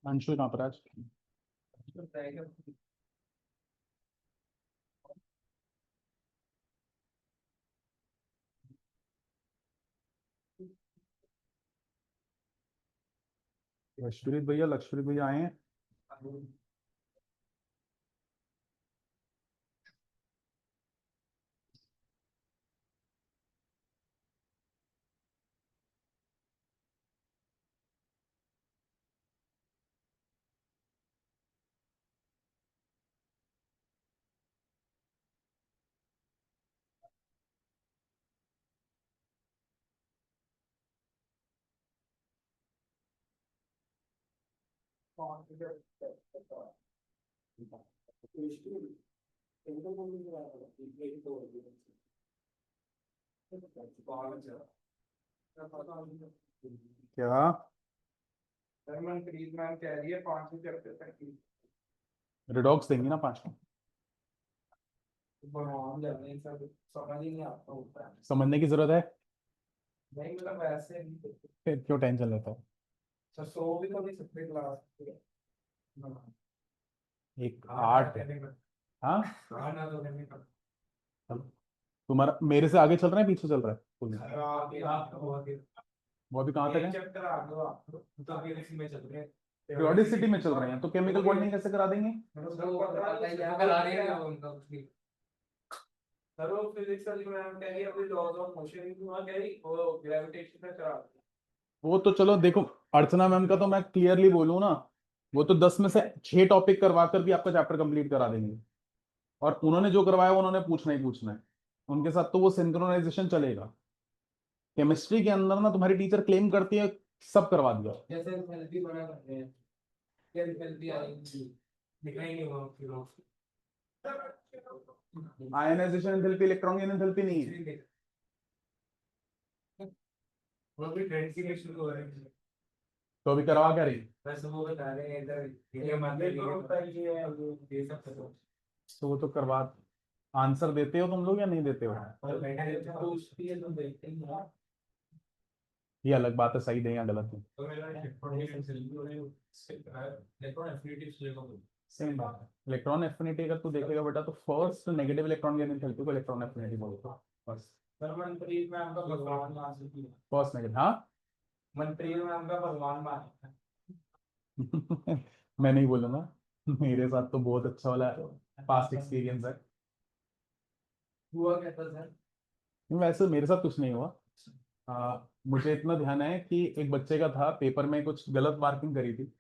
अंशु कहाँ पर आज? लक्ष्मणीत भैया आए हैं। क्या? सर मनप्रीत मैम कह रही है 5 चैप्टर तक की रिडॉक्स देंगी ना 5 को? भगवान जाने सर, समझ ही नहीं आता होता है। समझने की जरूरत है। नहीं मतलब वैसे भी फिर क्यों टेंशन लेता है? सर, सो भी तो नहीं सकते क्लास। एक 8। हाँ, खाना तो नहीं करता। तुम्हारा मेरे से आगे चल रहा है पीछे चल रहा है? सर आप तो बहुत ही वो अभी कहाँ तक है? चैप्टर आ गए आप तो अभी इसी में चल रहे हैं। पीरियोडिसिटी में चल रहे हैं तो केमिकल बॉन्डिंग कैसे करा देंगे? सर वो फिजिक्स वाली मैम कह रही है अभी लॉज ऑफ मोशन की वहां कह रही वो ग्रेविटेशन में करा दी। वो तो चलो देखो, अर्चना मैम का तो मैं क्लियरली बोलूँ ना, वो तो 10 में से 6 टॉपिक करवा कर भी आपका चैप्टर कंप्लीट करा देंगे। और उन्होंने जो करवाया वो उन्होंने पूछना ही पूछना है। उनके साथ तो वो सिंक्रोनाइजेशन चलेगा। केमिस्ट्री के अंदर ना तुम्हारी टीचर क्लेम करती है सब करवा दिया। जैसे हेल्दी बना करते हैं, क्या हेल्दी आएगी दिखा ही नहीं हुआ फिर आयनाइजेशन एंथैल्पी, इलेक्ट्रॉन एंथैल्पी नहीं है। वो भी ट्रेंड की शुरू हो रही है। तो अभी करवा क्या रही? बस वो बता रहे हैं इधर ये मानते ये सब करो। तो वो तो करवा, आंसर देते हो तुम लोग या नहीं देते हो? और बैठे तो उसकी ये तो देखते ही हैं। ये अलग बात है, सही दें या गलत है। तो मेरा इलेक्ट्रॉन एफिनिटी से सेम बात है। इलेक्ट्रॉन एफिनिटी अगर तू देखेगा बेटा तो first negative electron gain enthalpy को इलेक्ट्रॉन एफिनिटी बोलते हैं बस। सर मनप्रीत मैम का भगवान मान सकती है। फर्स्ट नेगेटिव, हाँ। मनप्रीत मैम का भगवान मान। मैं नहीं बोलूंगा, मेरे साथ तो बहुत अच्छा वाला पास्ट एक्सपीरियंस है। हुआ कहता सर। वैसे मेरे साथ कुछ नहीं हुआ। मुझे इतना ध्यान है कि एक बच्चे का था, पेपर में कुछ गलत मार्किंग करी थी।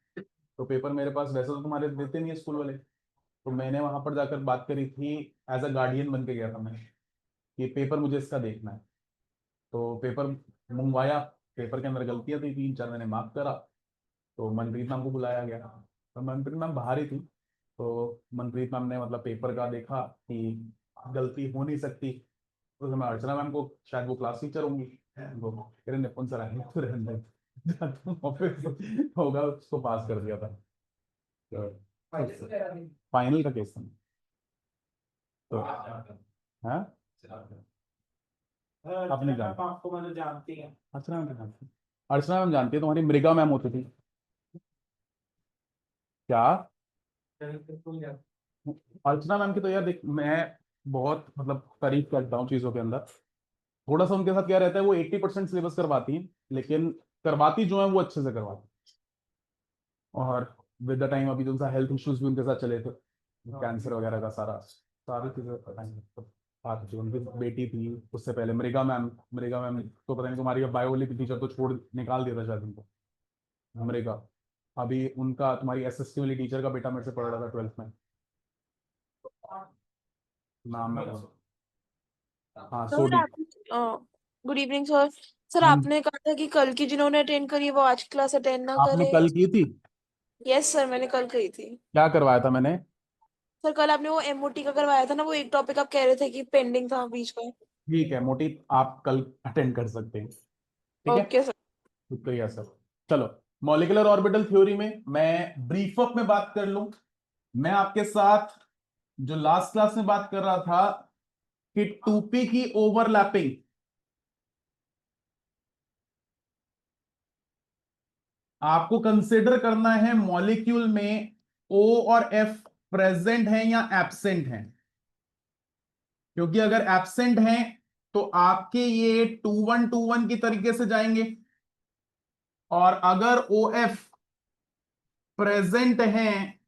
तो पेपर मेरे पास, वैसे तो तुम्हारे देते नहीं है स्कूल वाले, तो मैंने वहां पर जाकर बात करी थी। एज अ गार्डियन बन के गया था मैं, कि पेपर मुझे इसका देखना है। तो पेपर मंगवाया, पेपर के अंदर गलतियां थी 3-4, मैंने मार्क करा। तो मनप्रीत मैम को बुलाया गया, तो मनप्रीत मैम बाहर ही थी। तो मनप्रीत मैम ने मतलब पेपर का देखा कि गलती हो नहीं सकती। तो मैं अर्चना मैम को, शायद वो क्लास टीचर होंगी, वो कह रहे निपुण सर आएंगे तो रहने दो। ऑफिस होगा, उसको पास कर दिया था। तो फाइनल का केस था। तो हाँ, आपने जाना, आपको मतलब जानती है। अर्चना मैम जानती है। अर्चना मैम जानती है, तुम्हारी मृगा मैम होती थी क्या? अर्चना मैम की तो यार देख, मैं बहुत मतलब तारीफ करता हूँ चीज़ों के अंदर। थोड़ा सा उनके साथ क्या रहता है, वो 80% सिलेबस करवाती हैं, लेकिन करवाती जो है वो अच्छे से करवाती हैं। और विद द टाइम अभी जो उनका हेल्थ इश्यूज भी उनके साथ चले थे, कैंसर वगैरह का सारी चीज़ें पता नहीं मतलब। आज जो उनकी बेटी थी उससे पहले मृगा मैम तो पता नहीं तुम्हारी बायो की टीचर तो छोड़ निकाल दिया था शायद उनको, मृगा। अभी उनका तुम्हारी एसएसटी वाली टीचर का बेटा मेरे से पढ़ रहा था 12th में, नाम मैं हाँ सर सोडी। आप गुड इवनिंग सर। सर हाँ, आपने कहा था कि कल की जिन्होंने अटेंड करी वो आज क्लास अटेंड ना आपने करे। कल की थी? यस सर मैंने कल करी थी। क्या करवाया था मैंने? सर कल आपने वो एमओटी का करवाया था ना, वो एक टॉपिक आप कह रहे थे कि पेंडिंग था बीच का। ठीक है मोटी, आप कल अटेंड कर सकते हैं, ठीक है। Okay sir. शुक्रिया सर। चलो, मॉलिक्यूलर ऑर्बिटल थ्योरी में मैं ब्रीफ अप में बात कर लूं। मैं आपके साथ जो लास्ट क्लास में बात कर रहा था कि 2p की ओवरलैपिंग, आपको कंसिडर करना है मॉलिक्यूल में O और F प्रेजेंट है या एब्सेंट है। क्योंकि अगर एब्सेंट हैं तो आपके ये 2 1 2 1 की तरीके से जाएंगे, और अगर OF प्रेजेंट हैं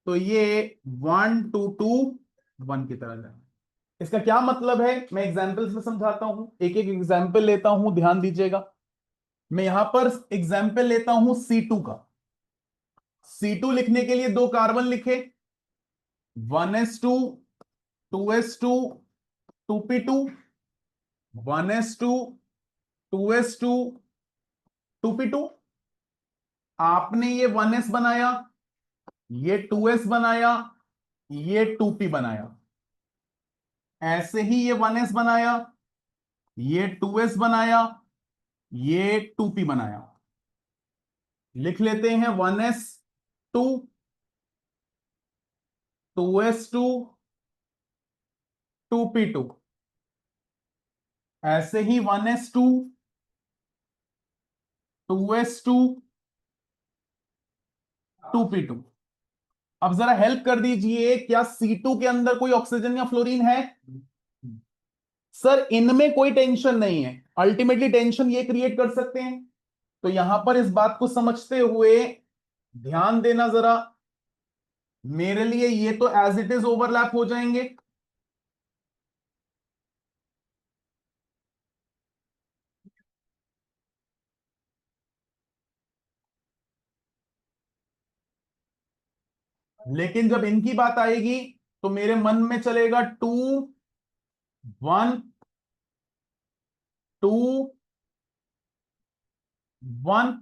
तो ये 1 2 2 1 की तरह जाएंगे। इसका क्या मतलब है, मैं एग्जाम्पल्स में समझाता हूं, एक एक एग्जाम्पल लेता हूं, ध्यान दीजिएगा। मैं यहां पर एग्जाम्पल लेता हूं C2 का। C2 लिखने के लिए 2 कार्बन लिखे, 1s2 2s2 2p2, 1s2 2s2 2p2। आपने ये 1s बनाया, ये 2s बनाया, ये 2p बनाया। ऐसे ही ये 1s बनाया, ये 2s बनाया, ये 2p बनाया। लिख लेते हैं 1s2 2s2 2p2। ऐसे ही 1s2 2s2 2p2। अब जरा हेल्प कर दीजिए, क्या C2 के अंदर कोई ऑक्सीजन या फ्लोरीन है? सर इनमें कोई टेंशन नहीं है, अल्टीमेटली टेंशन ये क्रिएट कर सकते हैं। तो यहां पर इस बात को समझते हुए ध्यान देना जरा, मेरे लिए ये तो एज इट इज ओवरलैप हो जाएंगे। लेकिन जब इनकी बात आएगी तो मेरे मन में चलेगा 2 1 2 1।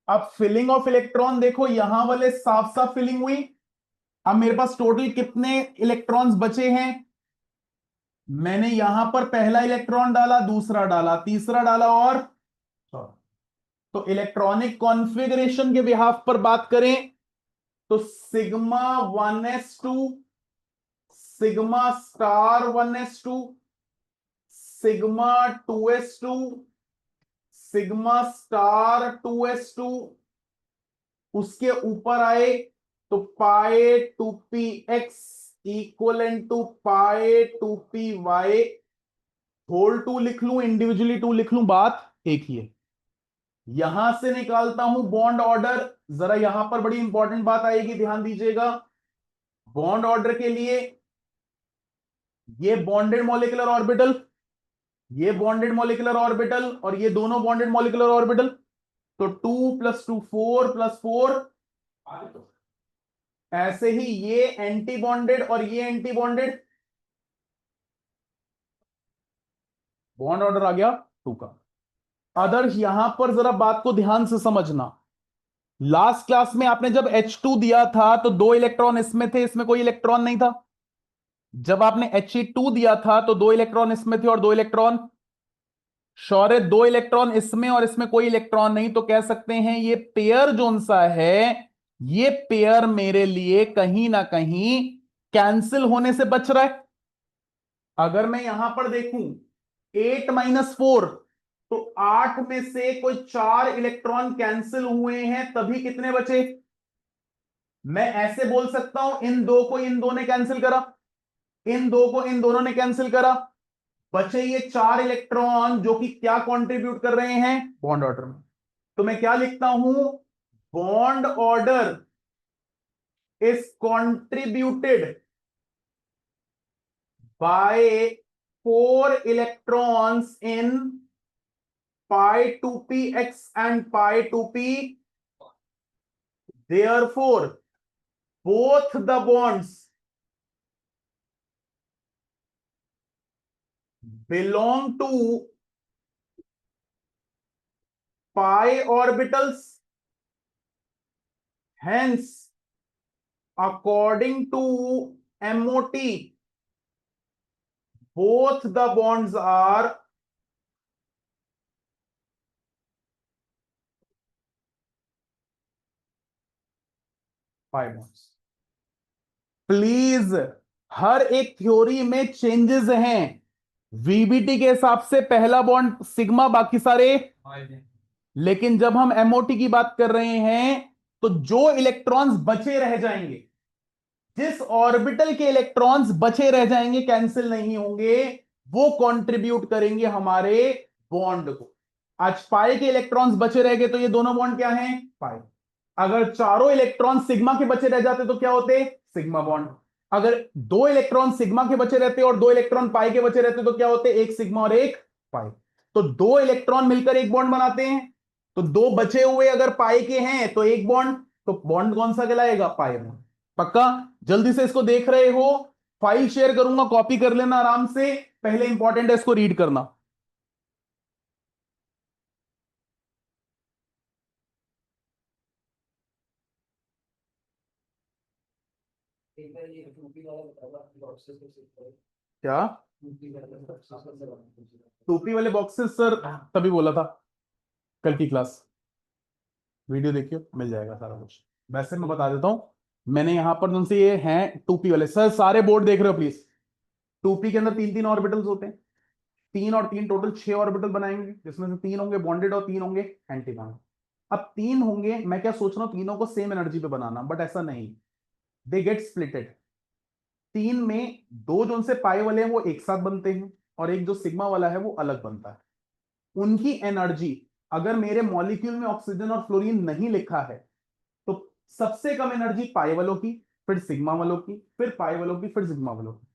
अब फिलिंग ऑफ इलेक्ट्रॉन देखो, यहां वाले साफ साफ फिलिंग हुई। अब मेरे पास टोटल कितने इलेक्ट्रॉन्स बचे हैं? मैंने यहां पर पहला इलेक्ट्रॉन डाला, दूसरा डाला, तीसरा डाला, और तो इलेक्ट्रॉनिक कॉन्फ़िगरेशन के बिहाफ पर बात करें तो sigma 1s2 sigma star 1s2 sigma 2s2 sigma star 2s2, उसके ऊपर आए तो पाए 2px इक्वल टू पाए 2py होल 2 लिख लूं, इंडिविजुअली 2 लिख लूं, बात एक ही है। यहां से निकालता हूं बॉन्ड ऑर्डर। जरा यहां पर बड़ी इंपॉर्टेंट बात आएगी, ध्यान दीजिएगा। बॉन्ड ऑर्डर के लिए ये बॉन्डेड मॉलिक्यूलर ऑर्बिटल, ये बॉन्डेड मॉलिक्यूलर ऑर्बिटल, और ये दोनों बॉन्डेड मॉलिक्यूलर ऑर्बिटल। तो 2 + 2 4 + 4। ऐसे ही ये एंटी बॉन्डेड और ये एंटी बॉन्डेड, बॉन्ड ऑर्डर आ गया 2 का। अदर्स यहां पर जरा बात को ध्यान से समझना। लास्ट क्लास में आपने जब H2 दिया था तो 2 इलेक्ट्रॉन इसमें थे, इसमें कोई इलेक्ट्रॉन नहीं था। जब आपने He2 दिया था तो 2 इलेक्ट्रॉन इसमें थे और 2 इलेक्ट्रॉन, शौर्य 2 इलेक्ट्रॉन इसमें और इसमें कोई इलेक्ट्रॉन नहीं। तो कह सकते हैं ये पेयर जोन सा है, ये पेयर मेरे लिए कहीं ना कहीं कैंसिल होने से बच रहा है। अगर मैं यहां पर देखूं 8 - 4, तो 8 में से कोई 4 इलेक्ट्रॉन कैंसिल हुए हैं, तभी कितने बचे? मैं ऐसे बोल सकता हूं इन दो को इन दो ने कैंसिल करा, इन दो को इन दोनों ने कैंसिल करा, बचे ये 4 इलेक्ट्रॉन जो कि क्या कंट्रीब्यूट कर रहे हैं बॉन्ड ऑर्डर में। तो मैं क्या लिखता हूं, bond order is contributed bye 4 electrons in pi 2px and pi 2p, therefore both the bonds belong to pi orbitals, hence according to MOT both the bonds are pi bonds। Please हर एक theory में changes हैं। VBT के हिसाब से पहला bond sigma, बाकी सारे, लेकिन जब हम एमओटी की बात कर रहे हैं तो जो इलेक्ट्रॉन्स बचे रह जाएंगे, जिस ऑर्बिटल के इलेक्ट्रॉन्स बचे रह जाएंगे, कैंसिल नहीं होंगे, वो कंट्रीब्यूट करेंगे हमारे बॉन्ड को। आज पाई के इलेक्ट्रॉन्स बचे रह गए तो ये दोनों बॉन्ड क्या हैं, पाई। अगर चारों इलेक्ट्रॉन सिग्मा के बचे रह जाते तो क्या होते, सिग्मा बॉन्ड। अगर 2 इलेक्ट्रॉन सिग्मा के बचे रहते और 2 इलेक्ट्रॉन पाई के बचे रहते तो क्या होते, एक सिग्मा और एक पाई। तो 2 इलेक्ट्रॉन मिलकर एक बॉन्ड बनाते हैं, तो 2 बचे हुए अगर पाई के हैं तो एक बॉन्ड, तो बॉन्ड कौन सा कहलाएगा, पाई बॉन्ड। पक्का, जल्दी से इसको देख रहे हो, फाइल शेयर करूंगा, कॉपी कर लेना आराम से, पहले इंपॉर्टेंट है इसको रीड करना। क्या टोपी वाले बॉक्सेस सर, तभी बोला था कल की क्लास, वीडियो देखियो मिल जाएगा सारा कुछ। वैसे मैं बता देता हूं, मैंने यहां पर तुमसे, ये हैं टोपी वाले सर, सारे बोर्ड देख रहे हो प्लीज। टोपी के अंदर 3-3 ऑर्बिटल्स होते हैं, 3 और 3 टोटल 6 ऑर्बिटल बनाएंगे, जिसमें से 3 होंगे बॉन्डेड और 3 होंगे एंटी बॉन्ड। अब 3 होंगे, मैं क्या सोच रहा हूं, तीनों को सेम एनर्जी पे बनाना, बट ऐसा नहीं, दे गेट स्प्लिटेड। 3 में 2 जो उनसे पाई वाले हैं वो एक साथ बनते हैं, और एक जो सिग्मा वाला है वो अलग बनता है। उनकी एनर्जी, अगर मेरे मॉलिक्यूल में ऑक्सीजन और फ्लोरीन नहीं लिखा है तो सबसे कम एनर्जी पाई वालों की, फिर सिग्मा वालों की, फिर पाई वालों की, फिर सिग्मा वालों की।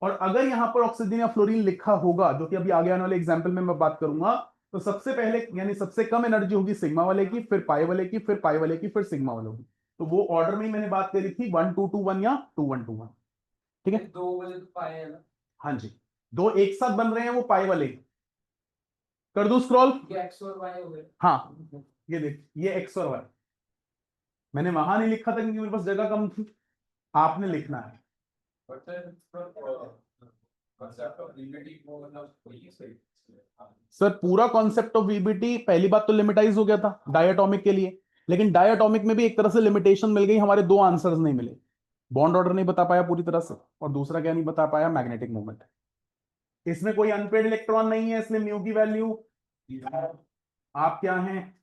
और अगर यहां पर ऑक्सीजन या फ्लोरीन लिखा होगा, जो कि अभी आगे आने वाले एग्जांपल में मैं बात करूंगा, तो सबसे पहले यानी सबसे कम एनर्जी होगी सिग्मा वाले की, फिर पाई वाले की, फिर पाई वाले की, फिर सिग्मा वालों की। तो वो ऑर्डर में ही मैंने बात करी थी 1-2-2-1 या 2-1-2-1। ठीक है, 2 बजे तो पाए है ना। हाँ जी, 2 एक साथ बन रहे हैं, वो पाई वाले। कर दू स्क्रॉल, ये एक्स और वाई हो गए। हाँ ये देख, ये एक्स और वाई। मैंने वहां नहीं लिखा था क्योंकि मेरे पास जगह कम थी, आपने लिखना है। सर पूरा कॉन्सेप्ट ऑफ वीबीटी, पहली बात तो लिमिटाइज हो गया था डायटोमिक के लिए, लेकिन डायटोमिक में भी एक तरह से लिमिटेशन मिल गई, हमारे 2 आंसर्स नहीं मिले। बॉन्ड ऑर्डर नहीं बता पाया पूरी तरह से, और दूसरा क्या नहीं बता पाया, मैग्नेटिक मूवमेंट। इसमें कोई अनपेड इलेक्ट्रॉन नहीं है, इसलिए म्यू की वैल्यू, आप क्या हैं,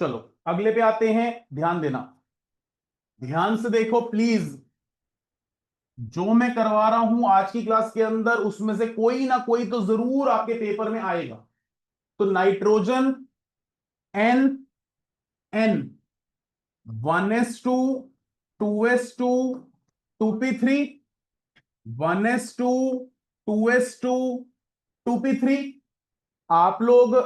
चलो अगले पे आते हैं। ध्यान देना, ध्यान से देखो प्लीज, जो मैं करवा रहा हूं आज की क्लास के अंदर, उसमें से कोई ना कोई तो जरूर आपके पेपर में आएगा। तो nitrogen N N 1s2 2s2 2p3 1s2 2s2 2p3। आप लोग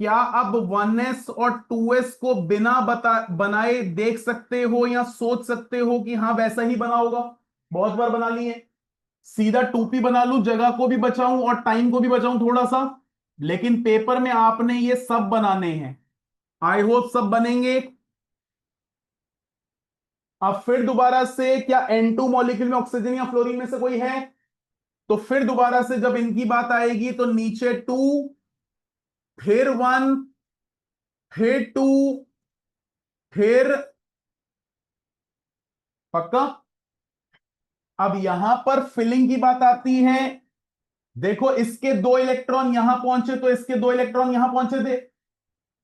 क्या अब 1s और 2s को बिना बनाए देख सकते हो या सोच सकते हो कि हाँ वैसा ही बना होगा, बहुत बार बना लिए, सीधा 2p बना लूं, जगह को भी बचाऊं और टाइम को भी बचाऊं थोड़ा सा, लेकिन पेपर में आपने ये सब बनाने हैं, आई होप सब बनेंगे। अब फिर दोबारा से, क्या N2 मॉलिक्यूल में ऑक्सीजन या फ्लोरीन में से कोई है, तो फिर दोबारा से जब इनकी बात आएगी तो नीचे 2, फिर 1, फिर 2, फिर, पक्का। अब यहां पर फिलिंग की बात आती है, देखो इसके 2 इलेक्ट्रॉन यहां पहुंचे तो इसके 2 इलेक्ट्रॉन यहां पहुंचे थे,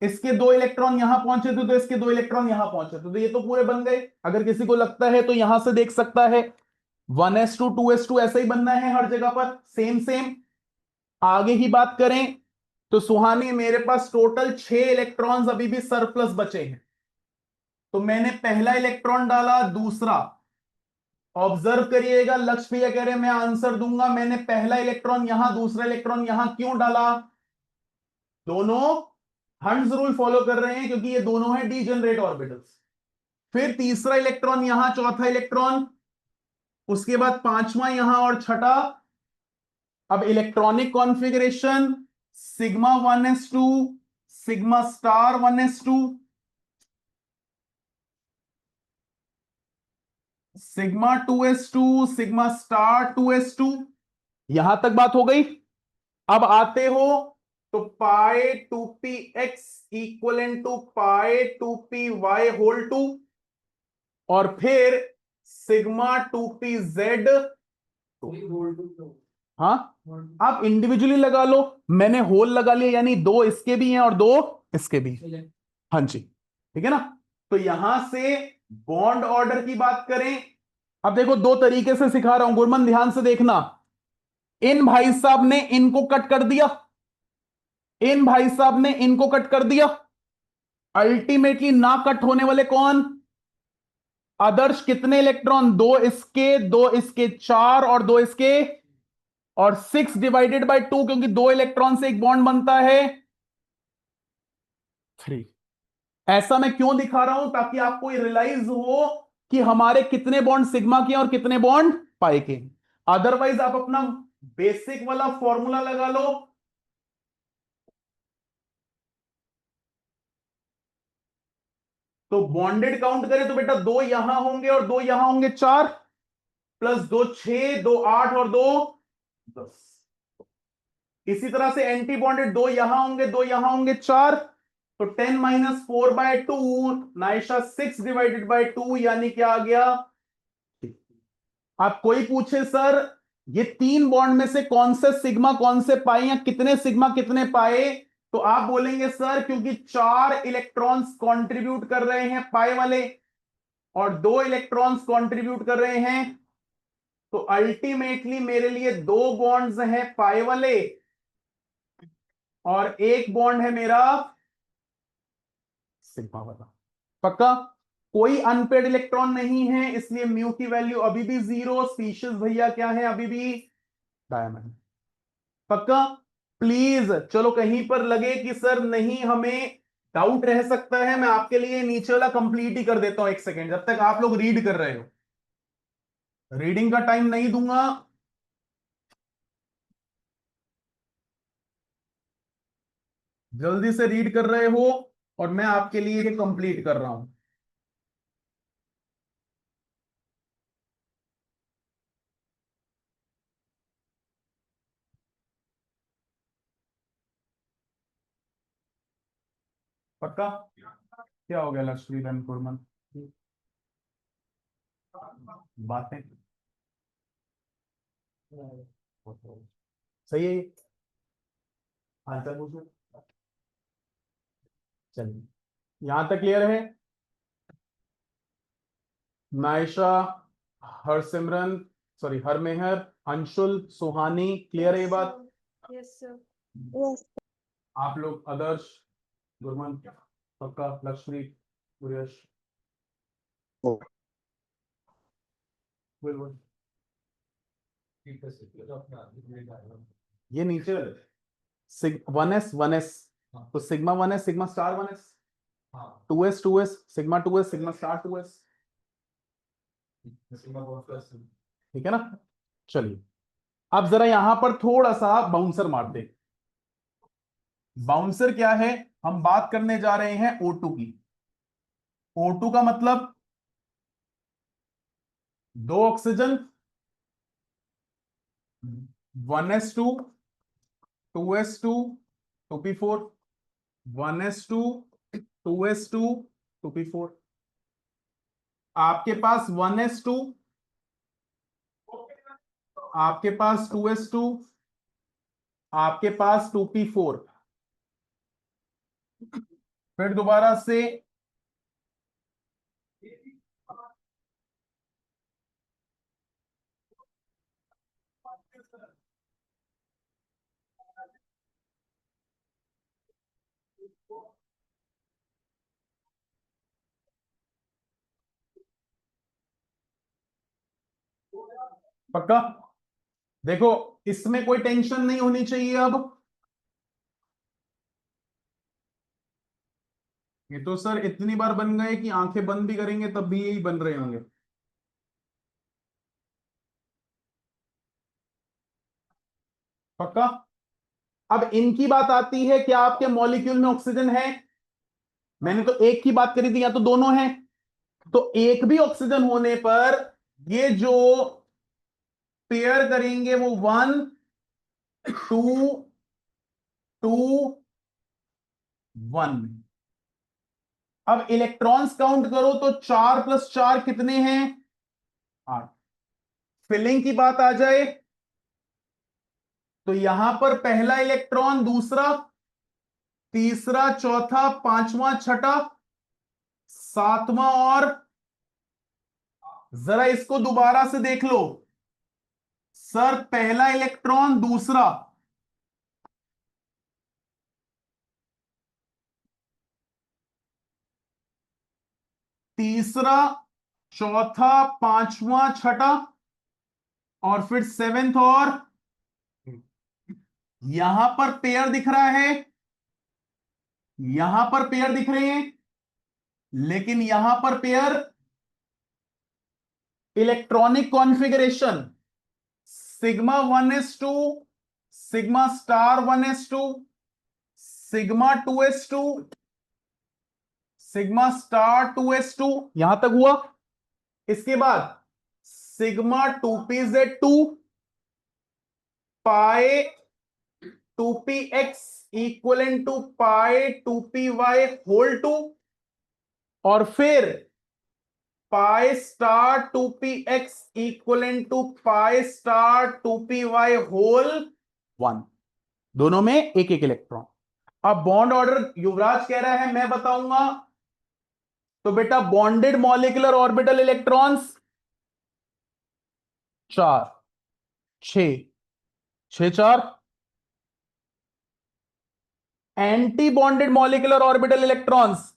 इसके 2 इलेक्ट्रॉन यहां पहुंचे थे, तो इसके 2 इलेक्ट्रॉन यहां पहुंचे थे, तो ये तो पूरे बन गए। अगर किसी को लगता है तो यहां से देख सकता है 1s2 2s2 ऐसा ही बनना है हर जगह पर, सेम सेम। आगे की बात करें तो सुहानी, मेरे पास टोटल 6 इलेक्ट्रॉन्स अभी भी सरप्लस बचे हैं, तो मैंने पहला इलेक्ट्रॉन डाला, दूसरा। ऑब्जर्व करिएगा, लक्ष्य भैया कह रहे हैं मैं आंसर दूंगा, मैंने पहला इलेक्ट्रॉन यहां, दूसरा इलेक्ट्रॉन यहां क्यों डाला? दोनों हंड्स रूल फॉलो कर रहे हैं, क्योंकि ये दोनों है डीजेनरेट ऑर्बिटल्स। फिर तीसरा इलेक्ट्रॉन यहां, चौथा इलेक्ट्रॉन, उसके बाद पांचवा यहां और छठा। अब electronic configuration sigma 1s2 sigma star 1s2 sigma 2s2 sigma star 2s2। यहां तक बात हो गई। अब आते हो तो pi 2p x equal to pi 2p y whole 2, और फिर सिग्मा 2p z। हाँ, आप इंडिविजुअली लगा लो, मैंने होल लगा लिया, यानी 2 इसके भी हैं और 2 इसके भी हैं। हाँ जी, ठीक है ना। तो यहां से बॉन्ड ऑर्डर की बात करें, अब देखो 2 तरीके से सिखा रहा हूं, गुरमन ध्यान से देखना। इन भाई साहब ने इनको कट कर दिया, इन भाई साहब ने इनको कट कर दिया। अल्टीमेटली ना कट होने वाले कौन? आदर्श कितने इलेक्ट्रॉन? 2 इसके, 2 इसके, 4 और 2 इसके, और 6 डिवाइडेड बाय 2, क्योंकि 2 इलेक्ट्रॉन से एक बॉन्ड बनता है 3। ऐसा मैं क्यों दिखा रहा हूं? ताकि आपको रियलाइज हो कि हमारे कितने बॉन्ड सिग्मा के और कितने बॉन्ड पाई के। अदरवाइज आप अपना बेसिक वाला फॉर्मूला लगा लो। तो बॉन्डेड काउंट करें तो बेटा 2 यहां होंगे और 2 यहां होंगे, 4 प्लस 2 6, 2 8 और 2 10। इसी तरह से एंटी बॉन्डेड 2 यहां होंगे, 2 यहां होंगे, 4। तो 10 माइनस 4/2 नाइशा 6 डिवाइडेड बाय 2, यानी क्या आ गया? आप कोई पूछे सर ये 3 बॉन्ड में से कौन से सिग्मा कौन से पाए, या कितने सिग्मा कितने पाए, तो आप बोलेंगे सर क्योंकि 4 इलेक्ट्रॉन्स कंट्रीब्यूट कर रहे हैं पाए वाले और 2 इलेक्ट्रॉन्स कंट्रीब्यूट कर रहे हैं, तो अल्टीमेटली मेरे लिए 2 बॉन्ड्स हैं पाए वाले और एक बॉन्ड है मेरा सिग्मा वाला। पक्का? कोई अनपेड इलेक्ट्रॉन नहीं है, इसलिए म्यू की वैल्यू अभी भी 0। स्पीशीज भैया क्या है? अभी भी डायमंड। पक्का? प्लीज चलो, कहीं पर लगे कि सर नहीं हमें डाउट रह सकता है, मैं आपके लिए नीचे वाला कंप्लीट ही कर देता हूं 1 सेकेंड, जब तक आप लोग रीड कर रहे हो। रीडिंग का टाइम नहीं दूंगा। जल्दी से रीड कर रहे हो और मैं आपके लिए ये कंप्लीट कर रहा हूं। पक्का? क्या हो गया लक्ष्मी बहन कुरमन? बातें सही है ये? हालचाल पूछो। चलिए, यहां तक क्लियर है? नायशा, हरसिमरन, सॉरी हरमेहर, अंशुल, सुहानी, क्लियर है ये बात? Yes sir. आप लोग आदर्श, गुरमन, पक्का, लक्ष्मी, गुरियश, बोल। ये नीचे वाले 1s 1s, तो sigma 1s sigma star 1s, 2s 2s sigma 2s sigma star 2s। ठीक है ना? चलिए, अब जरा यहां पर थोड़ा सा बाउंसर मारते। बाउंसर क्या है? हम बात करने जा रहे हैं O2 की। O2 का मतलब 2 oxygen, 1s2 2s2 2p4, 1s2 2s2 2p4। आपके पास 1s2, आपके पास 2s2, आपके पास 2p4। फिर दोबारा से पक्का। देखो इसमें कोई टेंशन नहीं होनी चाहिए। अब ये तो सर इतनी बार बन गए कि आंखें बंद भी करेंगे तब भी यही बन रहे होंगे। पक्का। अब इनकी बात आती है, क्या आपके मॉलिक्यूल में ऑक्सीजन है? मैंने तो एक की बात करी थी, या तो दोनों हैं। तो एक भी ऑक्सीजन होने पर ये जो पेयर करेंगे वो 1 2 2 1। अब इलेक्ट्रॉन्स काउंट करो तो 4 + 4 कितने हैं? 8। फिलिंग की बात आ जाए तो यहां पर पहला इलेक्ट्रॉन, दूसरा, तीसरा, चौथा, पांचवा, छठा, सातवां, और जरा इसको दोबारा से देख लो सर। पहला इलेक्ट्रॉन, दूसरा, तीसरा, चौथा, पांचवा, छठा, और फिर 7th, और यहां पर पेयर दिख रहा है, यहां पर पेयर दिख रहे हैं, लेकिन यहां पर pair electronic configuration σ1s2, σ*1s2, σ2s2, σ*2s2, यहां तक हुआ। इसके बाद σ2pz2 pi 2px equal to pi 2py whole 2, और फिर pi star 2px equal to pi star 2py whole 1। दोनों में एक एक इलेक्ट्रॉन। अब बॉन्ड ऑर्डर युवराज कह रहा है मैं बताऊंगा, तो बेटा bonded molecular orbital electrons 4 6 6 4। Anti bonded molecular orbital electrons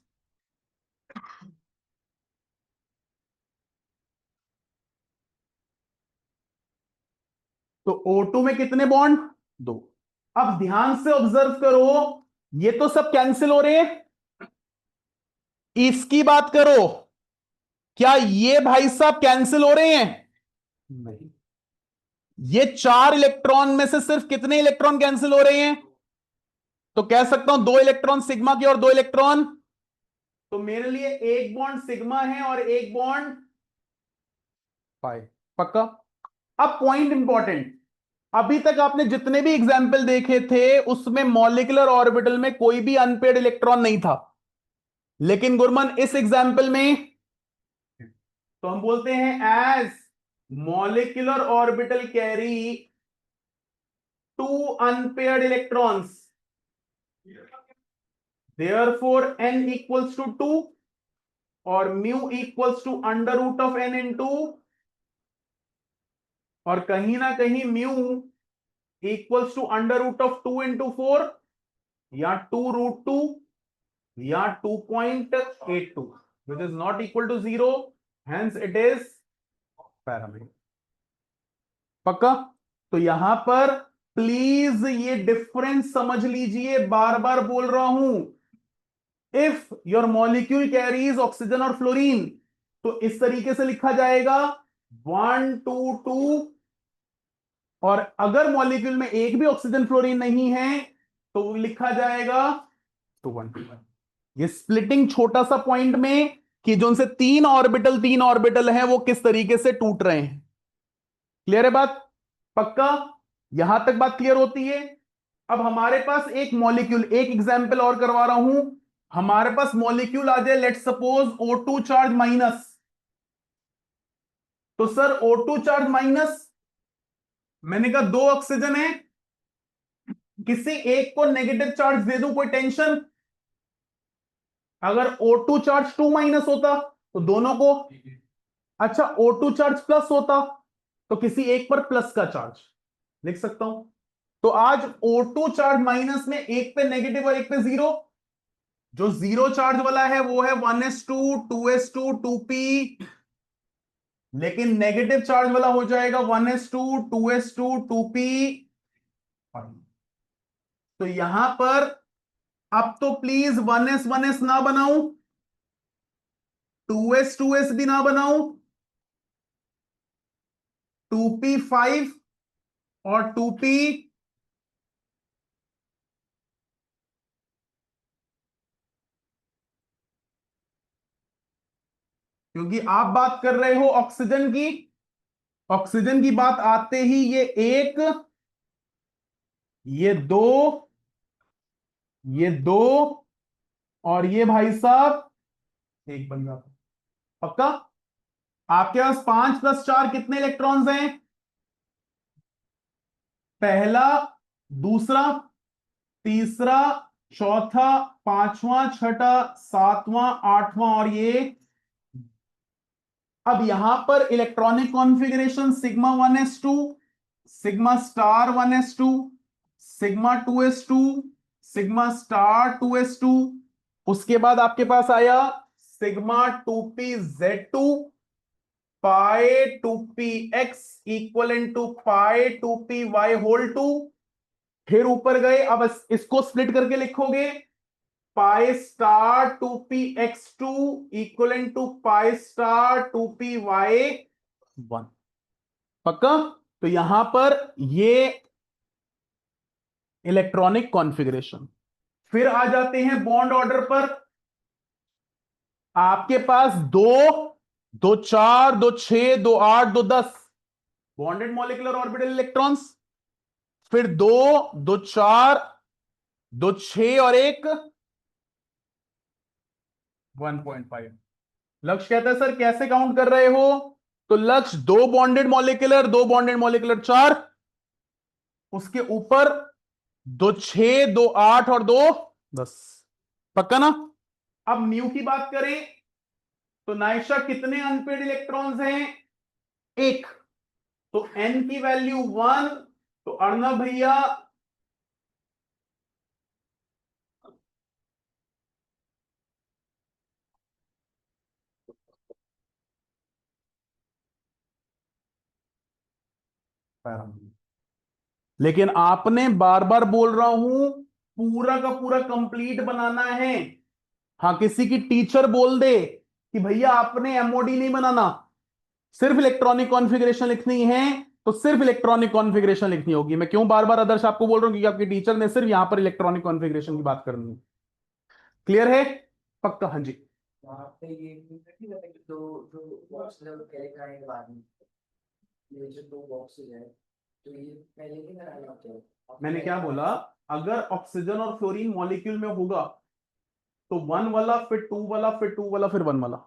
तो O2 में कितने बॉन्ड? 2। अब ध्यान से ऑब्जर्व करो, ये तो सब कैंसिल हो रहे हैं। इसकी बात करो, क्या ये भाई साहब कैंसिल हो रहे हैं? नहीं। ये 4 इलेक्ट्रॉन में से सिर्फ कितने इलेक्ट्रॉन कैंसिल हो रहे हैं? तो कह सकता हूं 2 इलेक्ट्रॉन सिग्मा के और 2 इलेक्ट्रॉन, तो मेरे लिए एक बॉन्ड सिग्मा है और एक बॉन्ड पाई। पक्का। अब पॉइंट इंपॉर्टेंट, अभी तक आपने जितने भी एग्जाम्पल देखे थे उसमें मॉलिक्यूलर ऑर्बिटल में कोई भी अनपेड इलेक्ट्रॉन नहीं था, लेकिन गुरमन इस एग्जाम्पल में तो हम बोलते हैं as molecular orbital carry 2 unpaired electrons, therefore n equals to 2 और mu equals to √n into, और कहीं ना कहीं म्यू इक्वल्स टू √2 into 4 या 2√2 या 2.82, which is not equal to 0, hence it is parameter. पक्का। तो यहां पर प्लीज ये डिफरेंस समझ लीजिए, बार बार बोल रहा हूं। If your molecule carries oxygen और फ्लोरीन तो इस तरीके से लिखा जाएगा 1 2 2, और अगर मॉलिक्यूल में एक भी ऑक्सीजन फ्लोरीन नहीं है तो लिखा जाएगा 2 1 2 1। ये स्प्लिटिंग छोटा सा पॉइंट में कि जो उनसे 3 ऑर्बिटल है वो किस तरीके से टूट रहे हैं। क्लियर है बात? पक्का। यहां तक बात क्लियर होती है। अब हमारे पास एक मॉलिक्यूल, एक एग्जाम्पल और करवा रहा हूं। हमारे पास मॉलिक्यूल आ जाए, let's suppose O2 charge minus, तो सर O2 चार्ज माइनस, मैंने कहा 2 ऑक्सीजन है, किसी एक को नेगेटिव चार्ज दे दूं, कोई टेंशन? अगर O2 चार्ज 2 माइनस होता तो दोनों को, अच्छा O2 चार्ज प्लस होता तो किसी एक पर प्लस का चार्ज लिख सकता हूं। तो आज O2 चार्ज माइनस में एक पे नेगेटिव और एक पे जीरो, जो जीरो चार्ज वाला है वो है 1s2 2s2 2p, लेकिन नेगेटिव चार्ज वाला हो जाएगा 1s2 2s2 2p। तो यहां पर अब तो प्लीज 1s ना बनाऊं, 2s भी ना बनाऊं, 2p5 और 2p, क्योंकि आप बात कर रहे हो ऑक्सीजन की, ऑक्सीजन की बात आते ही ये एक, ये दो, ये दो, और ये भाई साहब एक बन जाता। पक्का? आपके पास 5 + 4 कितने इलेक्ट्रॉन्स हैं? पहला, दूसरा, तीसरा, चौथा, पांचवा, छठा, सातवां, आठवां और ये। अब यहां पर electronic configuration sigma 1s2, sigma star 1s2, sigma 2s2, sigma star 2s2, उसके बाद आपके पास आया sigma 2pz2, pi 2px equal to pi 2py whole 2। फिर ऊपर गए, अब इसको स्प्लिट करके लिखोगे, pi star 2px2 equal to pi star 2py1। पक्का? तो यहां पर ये इलेक्ट्रॉनिक कॉन्फ़िगरेशन। फिर आ जाते हैं बॉन्ड ऑर्डर पर। आपके पास 2 2 4 2 6 2 8 2 10 बॉन्डेड मॉलिक्यूलर ऑर्बिटल इलेक्ट्रॉन्स, फिर 2 2 4 2 6 और एक 1.5। लक्ष्य कहता है सर कैसे काउंट कर रहे हो? तो लक्ष्य 2 बॉन्डेड मॉलिक्यूलर, 2 बॉन्डेड मॉलिक्यूलर 4, उसके ऊपर 2 6 2 8 और 2 10। पक्का ना? अब म्यू की बात करें तो नाइशा कितने अनपेड इलेक्ट्रॉन्स हैं? एक। तो n की वैल्यू 1, तो अर्णव भैया लेकिन आपने बार बार बोल रहा हूं पूरा का पूरा कंप्लीट बनाना है। हाँ, किसी की टीचर बोल दे कि भैया आपने एमओडी नहीं बनाना, सिर्फ इलेक्ट्रॉनिक कॉन्फ़िगरेशन लिखनी है, तो सिर्फ इलेक्ट्रॉनिक कॉन्फ़िगरेशन लिखनी होगी। मैं क्यों बार बार आदर्श आपको बोल रहा हूं? क्योंकि आपकी टीचर ने सिर्फ यहां पर इलेक्ट्रॉनिक कॉन्फ़िगरेशन की बात करनी है। क्लियर है? पक्का? हाँ जी। वहाँ पे ये भी था कि मतलब कि दो जो बॉक्स जब कैरेक्टर आने के बाद में ये जो दो बॉक्सेज है तो ये पहले ही कराना होता है। मैंने क्या बोला? अगर ऑक्सीजन और फ्लोरीन मॉलिक्यूल में होगा तो 1 वाला, फिर 2 वाला, फिर 2 वाला, फिर 1 वाला।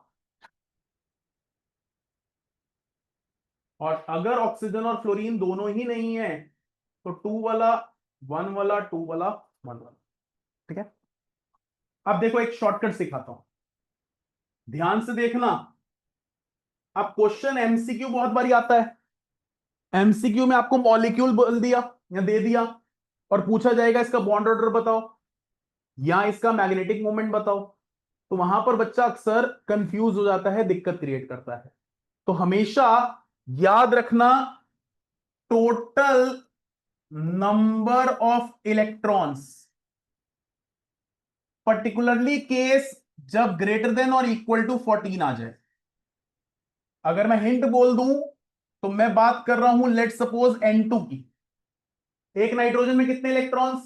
और अगर ऑक्सीजन और फ्लोरीन दोनों ही नहीं है तो 2 वाला, 1 वाला, 2 वाला, 1 वाला। ठीक है? अब देखो एक शॉर्टकट सिखाता हूं, ध्यान से देखना। अब क्वेश्चन एमसीक्यू बहुत बारी आता है। एमसीक्यू में आपको मॉलिक्यूल बोल दिया या दे दिया और पूछा जाएगा इसका बॉन्ड ऑर्डर बताओ या इसका मैग्नेटिक मोमेंट बताओ, तो वहां पर बच्चा अक्सर कंफ्यूज हो जाता है, दिक्कत क्रिएट करता है। तो हमेशा याद रखना total number of electrons, particularly case जब ग्रेटर देन और इक्वल टू 14 आ जाए। अगर मैं हिंट बोल दूं तो मैं बात कर रहा हूं लेट सपोज N2 की। एक नाइट्रोजन में कितने इलेक्ट्रॉन्स?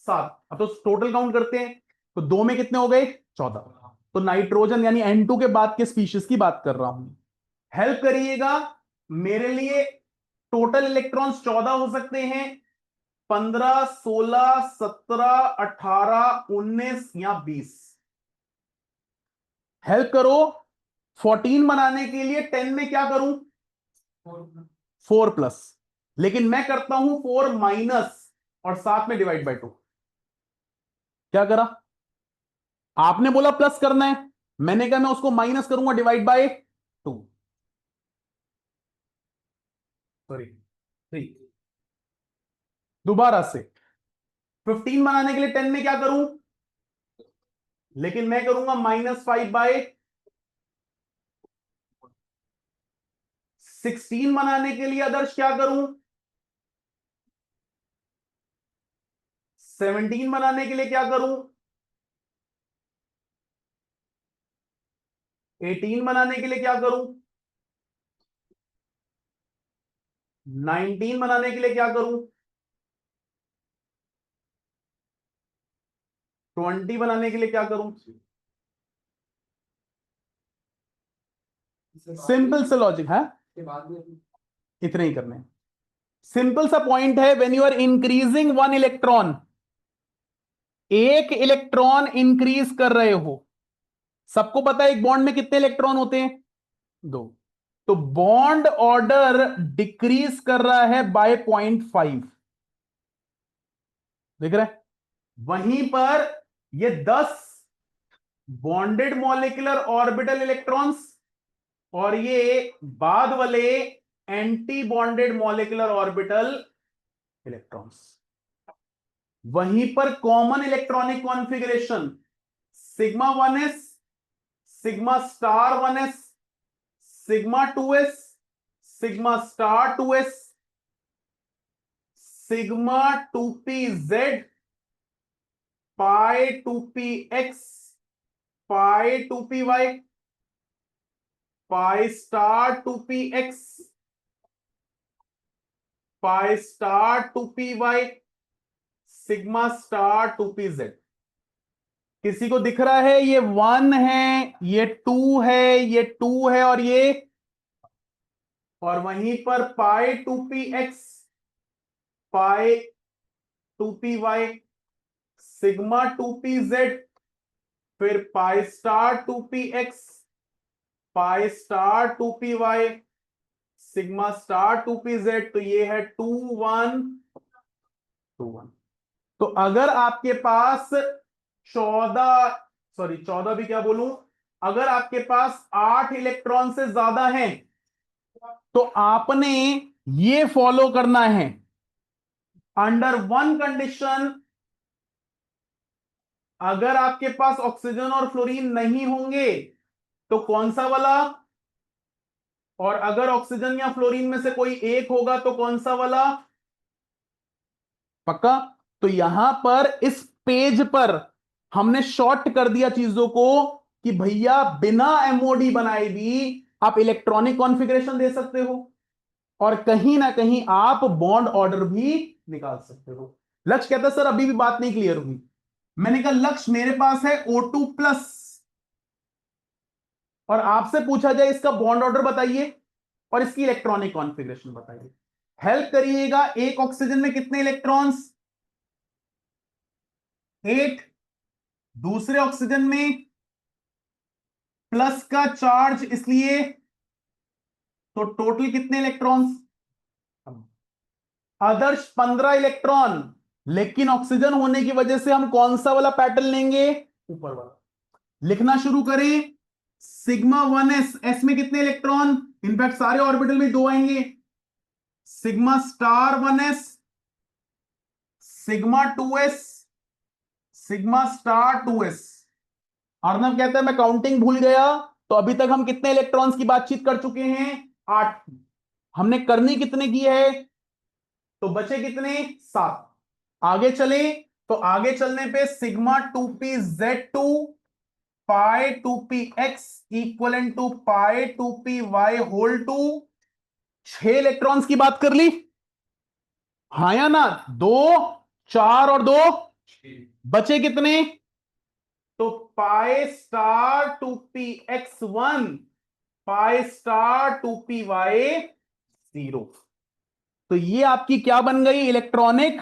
7। अब तो टोटल काउंट करते हैं, तो 2 में कितने हो गए? 14। तो नाइट्रोजन यानी N2 के बाद के स्पीशीज की बात कर रहा हूं। हेल्प करिएगा मेरे लिए। टोटल इलेक्ट्रॉन्स 14 हो सकते हैं, 15 16 17 18 19 या 20। हेल्प करो। 14 बनाने के लिए 10 में क्या करूं? 4 प्लस, लेकिन मैं करता हूं 4 माइनस और साथ में डिवाइड बाय 2। क्या करा? आपने बोला प्लस करना है, मैंने कहा मैं उसको माइनस करूंगा डिवाइड बाय 2, सॉरी 3। दोबारा से 15 बनाने के लिए 10 में क्या करूं, लेकिन मैं करूंगा -5/, 16 बनाने के लिए आदर्श क्या करूं, 17 बनाने के लिए क्या करूं, 18 बनाने के लिए क्या करूं, 19 बनाने के लिए क्या करूं, 20 बनाने के लिए क्या करूं। सिंपल सा लॉजिक है, के बाद में इतने ही करने हैं। सिंपल सा पॉइंट है, when you are increasing 1 electron, एक इलेक्ट्रॉन इंक्रीज कर रहे हो, सबको पता है एक बॉन्ड में कितने इलेक्ट्रॉन होते हैं, 2, तो बॉन्ड ऑर्डर डिक्रीज कर रहा है बाय 0.5, देख रहे हैं। वहीं पर ये 10 बॉन्डेड मॉलिक्यूलर ऑर्बिटल इलेक्ट्रॉन्स और ये बाद वाले anti bonded molecular orbital electrons, वहीं पर common electronic configuration sigma 1s, sigma star 1s, sigma 2s, sigma star 2s, sigma 2pz, पाई 2px, पाई 2py, पाई स्टार 2px, पाई star 2py, sigma star 2pz। किसी को दिख रहा है ये 1 है, ये 2 है, ये 2 है और ये, और वहीं पर पाई 2px, पाई 2py, सिग्मा 2pz, फिर पाई स्टार 2px, पाई star 2py, sigma star 2pz, तो ये है 2 1 2 1। तो अगर आपके पास 14 भी क्या बोलूं, अगर आपके पास 8 इलेक्ट्रॉन से ज्यादा हैं तो आपने ये फॉलो करना है, अंडर वन कंडीशन, अगर आपके पास ऑक्सीजन और फ्लोरीन नहीं होंगे तो कौन सा वाला, और अगर ऑक्सीजन या फ्लोरीन में से कोई एक होगा तो कौन सा वाला, पक्का। तो यहां पर इस पेज पर हमने शॉर्ट कर दिया चीजों को कि भैया बिना एमओडी बनाए भी आप इलेक्ट्रॉनिक कॉन्फ़िगरेशन दे सकते हो और कहीं ना कहीं आप बॉन्ड ऑर्डर भी निकाल सकते हो। लक्ष्य कहता सर अभी भी बात नहीं क्लियर हुई। मैंने कहा लक्ष्य मेरे पास है O2+ और आपसे पूछा जाए इसका बॉन्ड ऑर्डर बताइए और इसकी इलेक्ट्रॉनिक कॉन्फ़िगरेशन बताइए। हेल्प करिएगा, एक ऑक्सीजन में कितने इलेक्ट्रॉन्स, 8, दूसरे ऑक्सीजन में प्लस का चार्ज इसलिए, तो टोटल कितने इलेक्ट्रॉन्स, आदर्श 15 इलेक्ट्रॉन, लेकिन ऑक्सीजन होने की वजह से हम कौन सा वाला पैटर्न लेंगे, ऊपर वाला। लिखना शुरू करें, सिग्मा 1s, एस में कितने इलेक्ट्रॉन, इनफैक्ट सारे ऑर्बिटल में 2 आएंगे, sigma star 1s, sigma 2s, sigma star 2s। Arnab कहता है मैं काउंटिंग भूल गया, तो अभी तक हम कितने इलेक्ट्रॉन्स की बातचीत कर चुके हैं, 8। हमने करनी कितने की है, तो बचे कितने, 7। आगे चले, तो आगे चलने पे sigma 2pz2 pi 2px equal to pi 2py whole two, 6 electrons की बात कर ली, हाँ या ना, 2 4 और 2 बचे कितने, तो pi star 2px1 pi star 2py0। तो ये आपकी क्या बन गई, इलेक्ट्रॉनिक।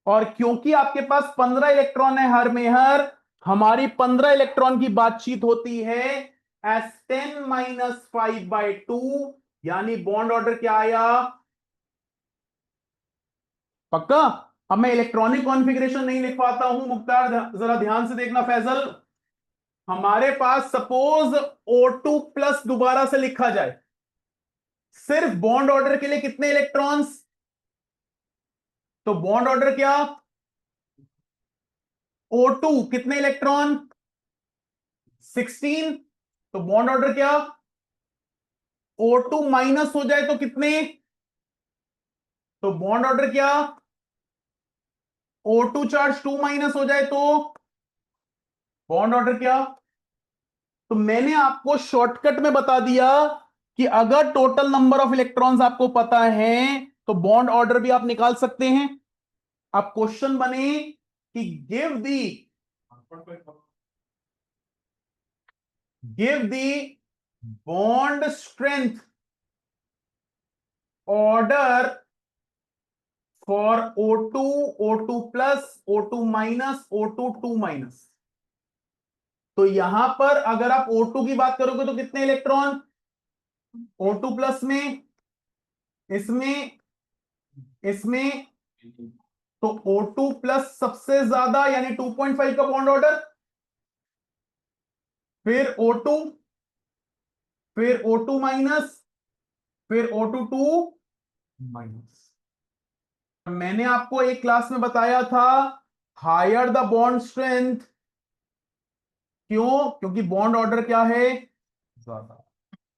और क्योंकि आपके पास 15 इलेक्ट्रॉन है हर में हर, हमारी 15 इलेक्ट्रॉन की बातचीत होती है S10-5/2, यानी बॉन्ड ऑर्डर क्या आया, पक्का। अब मैं इलेक्ट्रॉनिक कॉन्फ़िगरेशन नहीं लिख पाता हूं मुख्तार, जरा ध्यान से देखना फैजल। हमारे पास सपोज O2 प्लस दोबारा से लिखा जाए, सिर्फ बॉन्ड ऑर्डर के लिए कितने इलेक्ट्रॉन्स? तो बॉन्ड ऑर्डर क्या? O2 कितने इलेक्ट्रॉन? 16। तो बॉन्ड ऑर्डर क्या? O2 माइनस हो जाए तो कितने? तो बॉन्ड ऑर्डर क्या? O2 चार्ज 2 माइनस हो जाए तो बॉन्ड ऑर्डर क्या? तो मैंने आपको शॉर्टकट में बता दिया कि अगर टोटल नंबर ऑफ इलेक्ट्रॉन्स आपको पता है तो बॉन्ड ऑर्डर भी आप निकाल सकते हैं। अब क्वेश्चन बने कि give the bond strength order for O2, O2 plus, O2 minus, O2 2 minus. तो यहां पर अगर आप O2 की बात करोगे तो कितने इलेक्ट्रॉन? O2 प्लस में, इसमें, इसमें, तो O2 प्लस सबसे ज्यादा यानी 2.5 का बॉन्ड ऑर्डर, फिर O2, फिर O2 माइनस, फिर O2 2 माइनस। मैंने आपको एक क्लास में बताया था हायर द बॉन्ड स्ट्रेंथ, क्यों? क्योंकि बॉन्ड ऑर्डर क्या है? ज्यादा।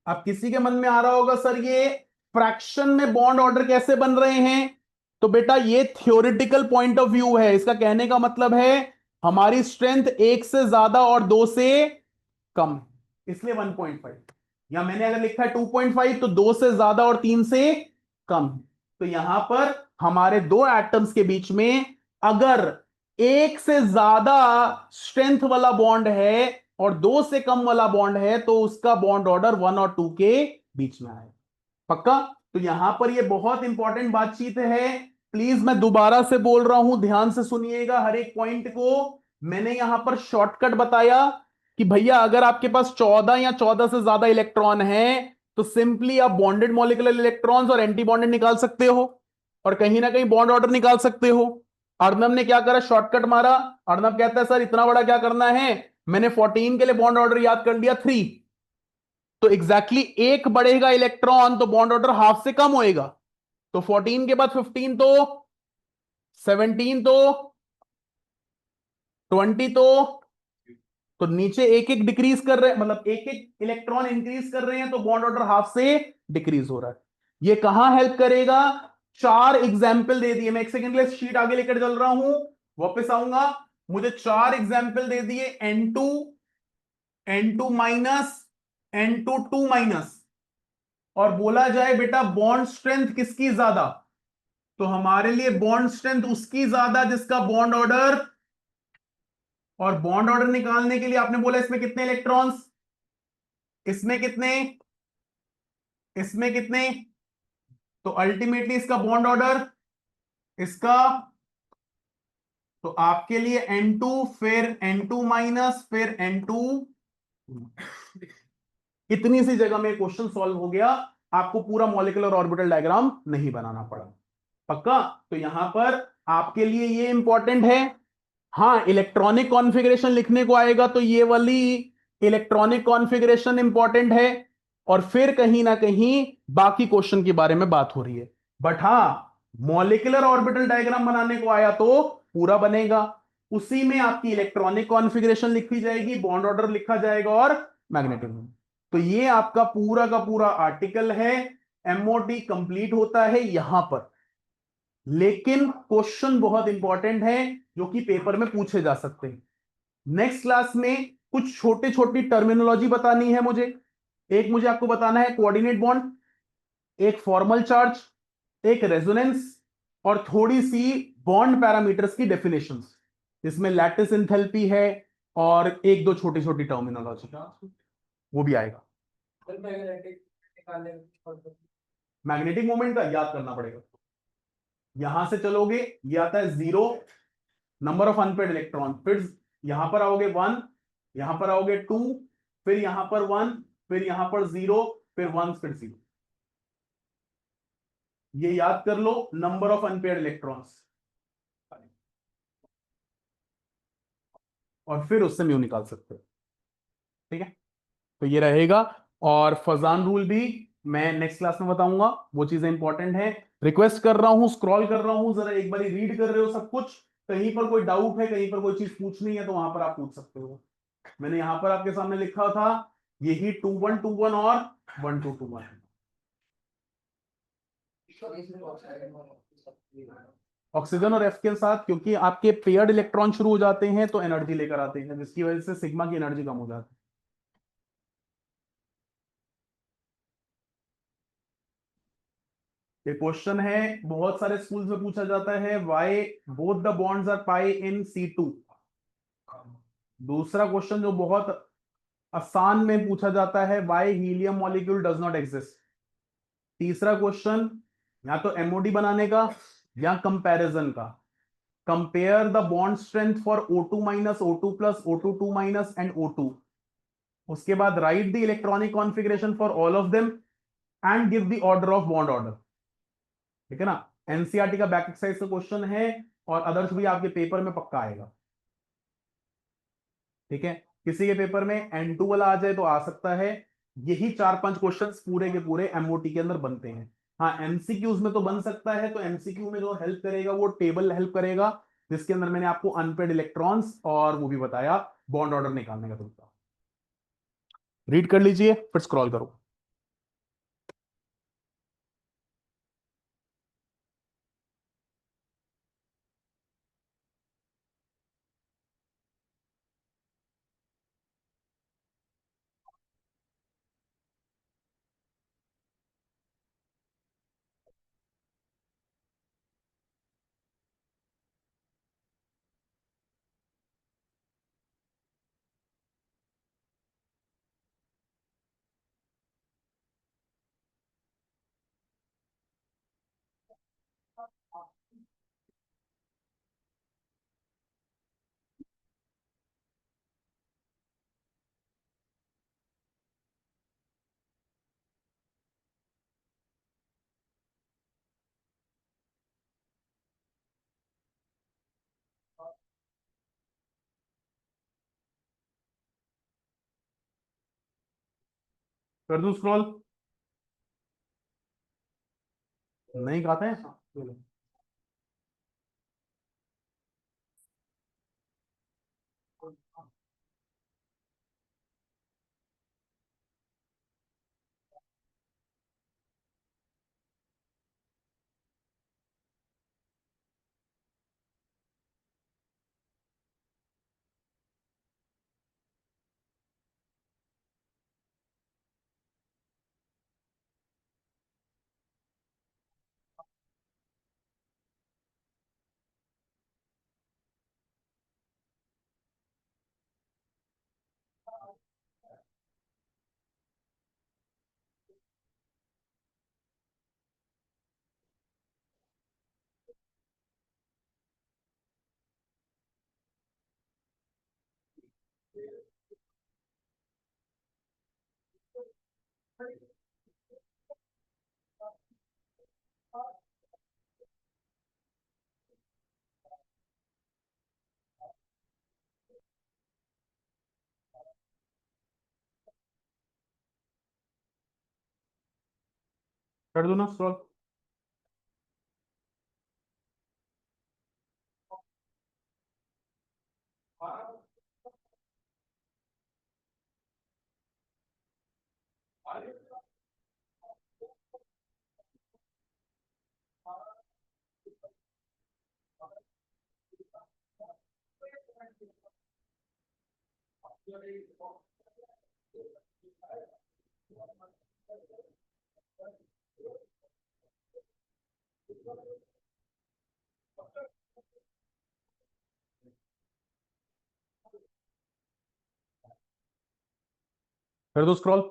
अब किसी के मन में आ रहा होगा सर ये फ्रैक्शन में बॉन्ड ऑर्डर कैसे बन रहे हैं? तो बेटा ये थ्योरेटिकल पॉइंट ऑफ व्यू है, इसका कहने का मतलब है हमारी स्ट्रेंथ एक से ज्यादा और दो से कम, इसलिए 1.5। या मैंने अगर लिखा है 2.5 तो दो से ज्यादा और तीन से कम। तो यहां पर हमारे दो एटम्स के बीच में अगर एक से ज्यादा स्ट्रेंथ वाला बॉन्ड है और दो से कम वाला बॉन्ड है तो उसका बॉन्ड ऑर्डर 1 और 2 के बीच में आए। पक्का? तो यहां पर ये बहुत इंपॉर्टेंट बातचीत है, प्लीज मैं दोबारा से बोल रहा हूं, ध्यान से सुनिएगा हर एक पॉइंट को। मैंने यहां पर शॉर्टकट बताया कि भैया अगर आपके पास 14 या 14 से ज्यादा इलेक्ट्रॉन है तो सिंपली आप बॉन्डेड मॉलिक्यूलर इलेक्ट्रॉन्स और एंटी बॉन्डेड निकाल सकते हो और कहीं ना कहीं बॉन्ड ऑर्डर निकाल सकते हो। अर्नब ने क्या करा? शॉर्टकट मारा। अर्नब कहता है सर इतना बड़ा क्या करना है, मैंने 14 के लिए बॉन्ड ऑर्डर याद कर लिया 3। तो एग्जैक्टली एक बढ़ेगा इलेक्ट्रॉन तो बॉन्ड ऑर्डर हाफ से कम होएगा। तो 14 के बाद 15 तो 17 तो 20 तो नीचे एक एक डिक्रीज कर रहे हैं, मतलब एक एक इलेक्ट्रॉन इंक्रीज कर रहे हैं तो बॉन्ड ऑर्डर हाफ से डिक्रीज हो रहा है। ये कहां हेल्प करेगा? चार एग्जाम्पल दे दिए, मैं एक सेकंड के लिए शीट आगे लेकर चल रहा हूं, वापस आऊंगा। मुझे चार एग्जाम्पल दे दिए, N2, N2 minus, N2 2 minus, और बोला जाए बेटा बॉन्ड स्ट्रेंथ किसकी ज्यादा? तो हमारे लिए बॉन्ड स्ट्रेंथ उसकी ज्यादा जिसका बॉन्ड ऑर्डर, और बॉन्ड ऑर्डर निकालने के लिए आपने बोला इसमें कितने इलेक्ट्रॉन्स, इसमें कितने, इसमें कितने, तो अल्टीमेटली इसका बॉन्ड ऑर्डर, इसका, तो आपके लिए N2 फिर N2 माइनस फिर N2। इतनी सी जगह में क्वेश्चन सॉल्व हो गया, आपको पूरा मॉलिक्यूलर ऑर्बिटल डायग्राम नहीं बनाना पड़ा। पक्का? तो यहां पर आपके लिए ये इंपॉर्टेंट है। हाँ, इलेक्ट्रॉनिक कॉन्फ़िगरेशन लिखने को आएगा तो ये वाली इलेक्ट्रॉनिक कॉन्फ़िगरेशन इंपॉर्टेंट है और फिर कहीं ना कहीं बाकी क्वेश्चन के बारे में बात हो रही है। बट हाँ, मॉलिक्यूलर ऑर्बिटल डायग्राम बनाने को आया तो पूरा बनेगा, उसी में आपकी इलेक्ट्रॉनिक कॉन्फ़िगरेशन लिखी जाएगी, बॉन्ड ऑर्डर लिखा जाएगा और मैग्नेटिक मोमेंट। तो ये आपका पूरा का पूरा आर्टिकल है। एमओटी कंप्लीट होता है यहां पर, लेकिन क्वेश्चन बहुत इंपॉर्टेंट है जो कि पेपर में पूछे जा सकते हैं। नेक्स्ट क्लास में कुछ छोटी छोटी टर्मिनोलॉजी बतानी है मुझे। एक मुझे आपको बताना है कोऑर्डिनेट बॉन्ड, एक फॉर्मल चार्ज, एक रेजोनेंस, और थोड़ी सी बॉन्ड पैरामीटर्स की डेफिनेशंस, इसमें लैटिस एंथैल्पी है और एक दो छोटी छोटी टर्मिनोलॉजी, वो भी आएगा। मैग्नेटिक मोमेंट का याद करना पड़ेगा, यहां से चलोगे ये आता है 0 नंबर ऑफ अनपेड इलेक्ट्रॉन, फिर यहां पर आओगे 1, यहां पर आओगे 2, फिर यहां पर 1, फिर यहां पर 0, फिर 1, फिर 0। ये याद कर लो, नंबर ऑफ अनपेड इलेक्ट्रॉन्स। और फिर उससे म्यू निकाल सकते हो। ठीक है, तो ये रहेगा। और फजान रूल भी मैं नेक्स्ट क्लास में बताऊंगा, वो चीजें इंपॉर्टेंट है। रिक्वेस्ट कर रहा हूं, स्क्रॉल कर रहा हूं, जरा एक बार रीड कर रहे हो सब कुछ। कहीं पर कोई डाउट है, कहीं पर कोई चीज पूछनी है, तो वहां पर आप पूछ सकते हो। मैंने यहां पर आपके सामने लिखा था यही 2121 और 1221। ऑक्सीजन और एफ के साथ, क्योंकि आपके पेयर्ड इलेक्ट्रॉन शुरू हो जाते हैं तो एनर्जी लेकर आते हैं, जिसकी वजह से सिग्मा की एनर्जी कम हो जाती है। ये क्वेश्चन है, बहुत सारे स्कूल्स में पूछा जाता है, why both the bonds are pi in C2। दूसरा क्वेश्चन जो बहुत आसान में पूछा जाता है, why helium molecule does not exist. तीसरा क्वेश्चन या तो एमओडी बनाने का या कंपैरिजन का, compare the bond strength for O2 minus O2 plus O2 2 minus and O2। उसके बाद right the electronic configuration for all of them and give the order of bond order. ठीक है ना, एनसीईआरटी का बैक एक्सरसाइज का question है, और others भी आपके पेपर में पक्का आएगा। ठीक है, किसी के पेपर में N2 वाला आ जाए तो आ सकता है। यही 4-5 क्वेश्चंस पूरे के पूरे एमओटी के अंदर बनते हैं। हाँ, एमसीक्यूज में तो बन सकता है, तो एमसीक्यू में जो हेल्प करेगा वो टेबल हेल्प करेगा, जिसके अंदर मैंने आपको अनपेड इलेक्ट्रॉन्स और वो भी बताया बॉन्ड ऑर्डर निकालने का तरीका। रीड कर लीजिए, फिर स्क्रॉल करो। कर दूं स्क्रॉल? नहीं खाते हैं, चलो। कर दूं ना स्क्रॉल? कर दो स्क्रॉल?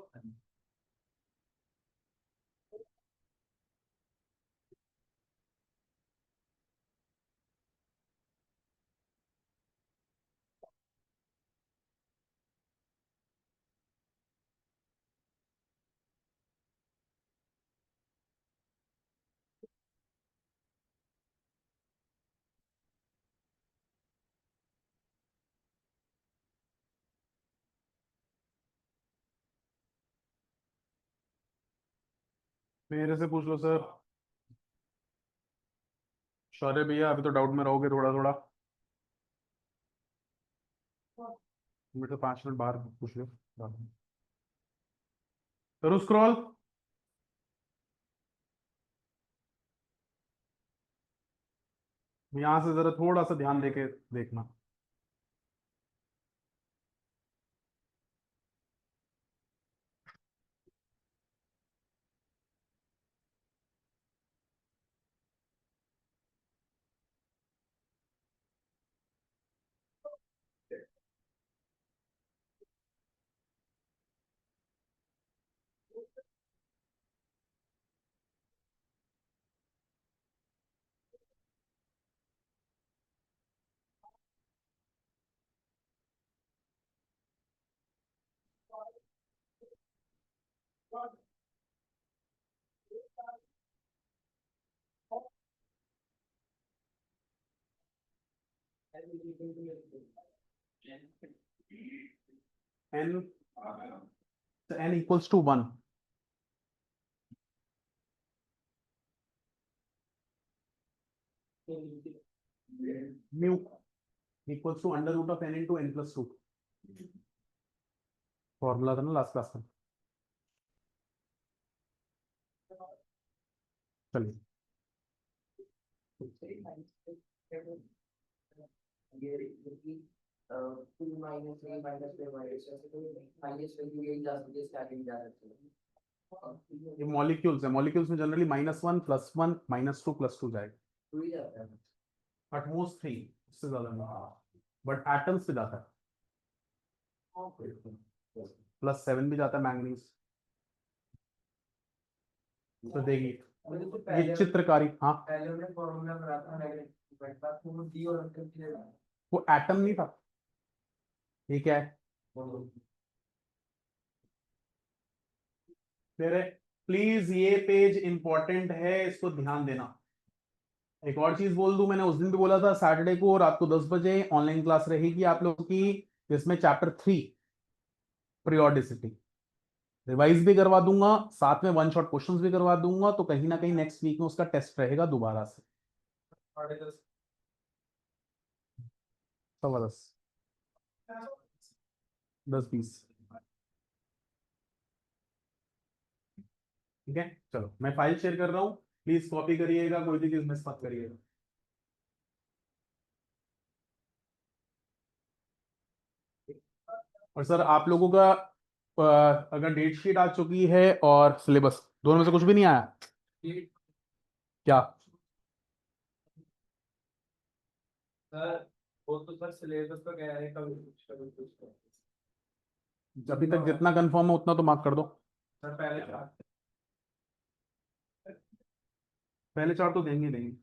मेरे से पूछ लो सर। शौर्य भैया अभी तो डाउट में रहोगे थोड़ा थोड़ा, मेरे से 5 मिनट बाहर पूछ लो। करो स्क्रॉल। यहाँ से जरा थोड़ा सा ध्यान देके देखना। n n equals to 1, mu equals to under root of n into n plus 2। Formula था ना लास्ट क्लास में। चलिए two minus three minus four minus value यही जा सकती है, स्टार्टिंग जा सकती है। ये मॉलिक्यूल्स है, मॉलिक्यूल्स में जनरली -1 +1 -2 +2 जाएगा। टू ही जाता है। एट मोस्ट 3, इससे ज्यादा नहीं, बट एटम्स पे जाता है। +7 भी जाता है मैंगनीज। तो देखिए मुझे तो ये पहले चित्रकारी, हाँ पहले उन्हें फॉर्मूला बनाया था नेगेटिव, बट बात वो डी और अंकल के लिए वो एटम नहीं था, ये क्या है फिर। प्लीज ये पेज इंपॉर्टेंट है, इसको ध्यान देना। एक और चीज बोल दूं, मैंने उस दिन भी बोला था सैटरडे को रात को 10 बजे ऑनलाइन क्लास रहेगी आप लोगों की, जिसमें चैप्टर 3 पीरियोडिसिटी रिवाइज भी करवा दूंगा, साथ में वन शॉट क्वेश्चंस भी करवा दूंगा, तो कहीं ना कहीं नेक्स्ट वीक में उसका टेस्ट रहेगा दोबारा से। 10:15 10:20। ठीक है चलो, मैं फाइल शेयर कर रहा हूँ, प्लीज कॉपी करिएगा, कोई भी चीज मिस मत करिएगा। और सर आप लोगों का अगर डेट शीट आ चुकी है और सिलेबस, दोनों में से कुछ भी नहीं आया क्या? सर वो तो सर सिलेबस तो कह रहे हैं कभी कुछ अभी तक जितना कंफर्म है उतना तो मार्क कर दो। सर पहले पहले 4 तो देंगे ही देंगे।